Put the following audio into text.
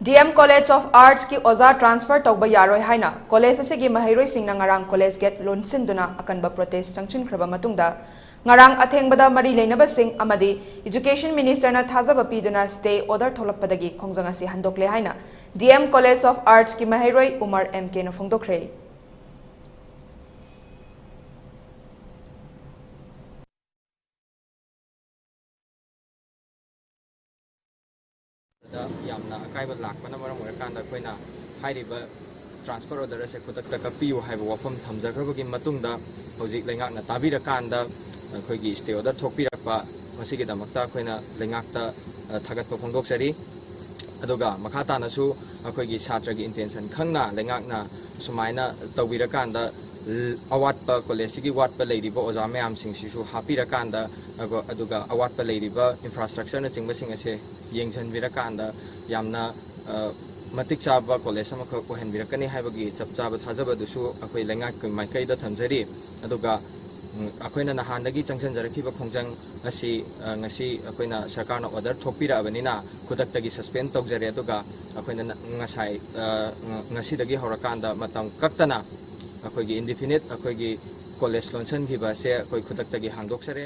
DM College of Arts ki oza transfer tawba yaroi haina college asigi mahairoi singna ngarang college gate lonsinduna akanba protest changchin khraba matungda ngarang athengbada mari leinaba sing amadi education minister na thajaba piduna stay order tholappadagi khongjang asi handokle haina DM College of Arts ki mahairoi Umar MK na phongdokre यामना अकायब लाखपना मरम ओरकांदा कोइना हाइरिबा transfer order से खुदक कपियु हाइब वफम थमजखरबगी मतुंगदा हौजिक लेंगाकना ताबिरकांदा अखोइगी स्टे ऑर्डर थोकपिरकपा मसिगी दमक्ता कोइना लेंगाकता थागतप फोंदोकसरी अदुगा मखातानासु अखोइगी छात्रगी इंटेंशन खंगना लेंगाकना सुमाइना तौबिरकांदा अवाटपा कॉलेजगी वाटपा लेरिबा ओजा मयाम सिंगसिसु हापिरकांदा अदुगा अवाटपा लेरिबा इंफ्रास्ट्रक्चर न चिंगबसिंग असे येंगजनबिरकांदा यामना मतिक चाबा कॉलेज अमख कोहनबिरकनी हाइबगी चप चाबा थाजबदुसु अखोइ लेंगाक माइकैदा थमजरी अदुगा अखोइना नहानदगी चंगसनजरखिबा खोंजंग असि ngasi अखोइना सरकारना ऑर्डर थोकपिराबनिना खुदक्तगी सस्पेंड तौजरे अदुगा अखोइना ngasai ngasidagi होरकांदा मतम कक्तना अखोइगी इंडिफिनिट अखोइगी कॉलेज लॉन्सन की बसे अखोइ खुदक्तगी हांगदोक्सरे।